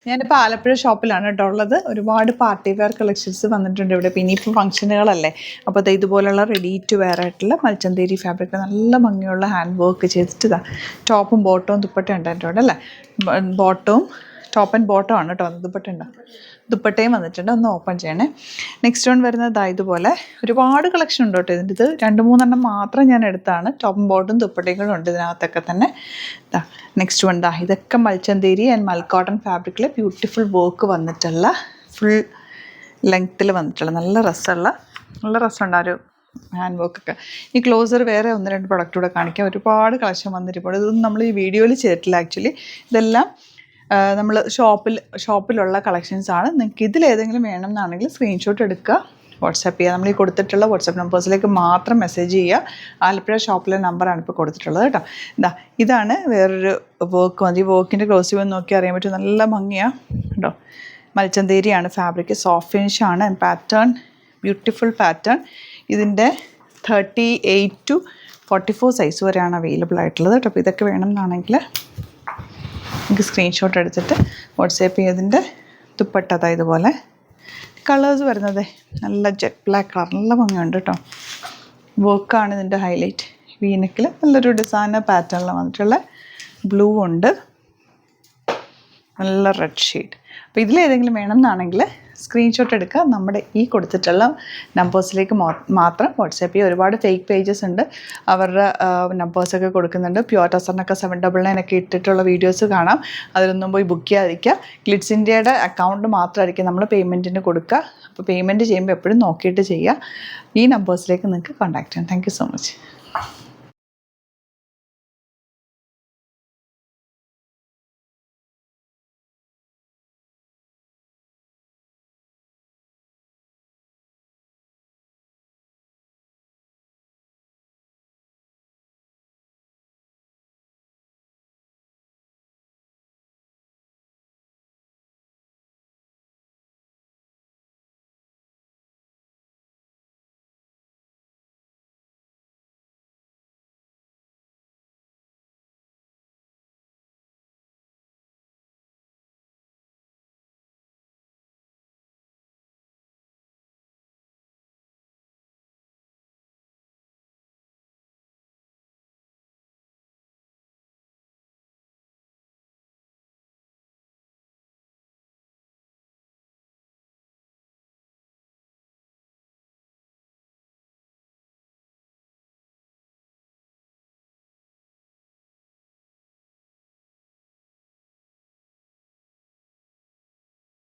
ഞാനിപ്പോൾ ആലപ്പുഴ ഷോപ്പിലാണ് കേട്ടോ ഉള്ളത്. ഒരുപാട് പാർട്ടി വെയർ കളക്ഷൻസ് വന്നിട്ടുണ്ട് ഇവിടെ. പിന്നെ ഇനിയിപ്പോൾ ഫംഗ്ഷനുകളല്ലേ, അപ്പോൾ അത് ഇതുപോലുള്ള റെഡി ടു വെയർ ആയിട്ടുള്ള മൽച്ചന്തേരി ഫാബ്രിക് നല്ല ഭംഗിയുള്ള ഹാൻഡ് വർക്ക് ചെയ്തിട്ട് ടോപ്പും ബോട്ടവും ദുപ്പട്ട ഉണ്ടായിട്ടുണ്ട് അല്ലേ. ബോട്ടവും ടോപ്പ് ആൻഡ് ബോട്ടം ആണ് കേട്ടോ. ദുപ്പട്ട ഉണ്ട്, ദുപ്പട്ടയും വന്നിട്ടുണ്ട്. ഒന്ന് ഓപ്പൺ ചെയ്യണേ. നെക്സ്റ്റ് വൺ വരുന്നത് ഇതുപോലെ ഒരുപാട് കളക്ഷൻ ഉണ്ട് കേട്ടോ. ഇതിൻ്റെ ഇത് 2-3 മാത്രം ഞാൻ എടുത്താണ്. ടോപ്പും ബോട്ടും ദുപ്പട്ടയും ഉണ്ട് ഇതിനകത്തൊക്കെ തന്നെ. നെക്സ്റ്റ് വൺ ഇതൊക്കെ മൽച്ചന്തേരി ആൻഡ് മൽക്കോട്ടൺ ഫാബ്രിക്കിൽ ബ്യൂട്ടിഫുൾ വർക്ക് വന്നിട്ടുള്ള ഫുൾ ലെങ്ത്തിൽ വന്നിട്ടുള്ള നല്ല രസമുണ്ട് ആ ഒരു ഹാൻഡ് വർക്കൊക്കെ. ഈ ക്ലോസർ വേറെ 1-2 പ്രൊഡക്റ്റ് കൂടെ കാണിക്കാം. ഒരുപാട് കളക്ഷൻ വന്നിട്ടുണ്ട്. ഇതൊന്നും നമ്മൾ ഈ വീഡിയോയിൽ ചെയ്തിട്ടില്ല ആക്ച്വലി. ഇതെല്ലാം നമ്മൾ ഷോപ്പിലുള്ള കളക്ഷൻസാണ്. നിങ്ങൾക്ക് ഇതിലേതെങ്കിലും വേണം എന്നാണെങ്കിൽ സ്ക്രീൻഷോട്ട് എടുക്കുക, വാട്സാപ്പ് ചെയ്യുക. നമ്മൾ ഈ കൊടുത്തിട്ടുള്ള വാട്സാപ്പ് നമ്പേഴ്സിലേക്ക് മാത്രം മെസ്സേജ് ചെയ്യുക. ആലപ്പുഴ ഷോപ്പിലെ നമ്പറാണ് ഇപ്പോൾ കൊടുത്തിട്ടുള്ളത് കേട്ടോ. ഇതാണ് വേറൊരു വർക്ക് മതി. വർക്കിൻ്റെ ക്ലോസ് വന്ന് നോക്കി അറിയാൻ പറ്റും. നല്ല ഭംഗിയാണ് കേട്ടോ. മൽച്ചന്തേരിയാണ് ഫാബ്രിക്. സോഫ്റ്റ് ഫിനിഷാണ്. Pattern beautiful pattern. ഇതിൻ്റെ 38 to 44 സൈസ് വരെയാണ് അവൈലബിൾ ആയിട്ടുള്ളത് കേട്ടോ. അപ്പോൾ ഇതൊക്കെ വേണം എന്നാണെങ്കിൽ എനിക്ക് സ്ക്രീൻഷോട്ട് എടുത്തിട്ട് വാട്സാപ്പ് ചെയ്തതിൻ്റെ ദുപ്പട്ട ഇതുപോലെ കളേഴ്സ് വരുന്നത് നല്ല ജെറ്റ് ബ്ലാക്ക് കളർ, നല്ല ഭംഗിയുണ്ട് കേട്ടോ. വർക്കാണ് ഇതിൻ്റെ ഹൈലൈറ്റ്. വീനക്കിൽ നല്ലൊരു ഡിസൈനർ പാറ്റേണിൽ വന്നിട്ടുള്ള ബ്ലൂ ഉണ്ട്, നല്ല റെഡ് ഷെയ്ഡ്. അപ്പോൾ ഇതിലേതെങ്കിലും വേണം എന്നാണെങ്കിൽ സ്ക്രീൻഷോട്ട് എടുക്കുക. നമ്മുടെ ഈ കൊടുത്തിട്ടുള്ള നമ്പേഴ്സിലേക്ക് മാത്രം വാട്സാപ്പ് ചെയ്യുക. ഒരുപാട് ഫേക്ക് പേജസ് ഉണ്ട്, അവരുടെ നമ്പേഴ്സൊക്കെ കൊടുക്കുന്നുണ്ട്. പ്യുവർ ടസറിനൊക്കെ 799 ഒക്കെ ഇട്ടിട്ടുള്ള വീഡിയോസ് കാണാം. അതിലൊന്നും പോയി ബുക്ക് ചെയ്യാതിരിക്കുക. ഗ്ലിറ്റ്സ് ഇന്ത്യയുടെ അക്കൗണ്ട് മാത്രമായിരിക്കും നമ്മൾ പേയ്മെൻറ്റിന് കൊടുക്കുക. അപ്പോൾ പേയ്മെൻറ്റ് ചെയ്യുമ്പോൾ എപ്പോഴും നോക്കിയിട്ട് ചെയ്യുക. ഈ നമ്പേഴ്സിലേക്ക് നിങ്ങൾക്ക് കോൺടാക്ട് ചെയ്യാം. Thank you so much.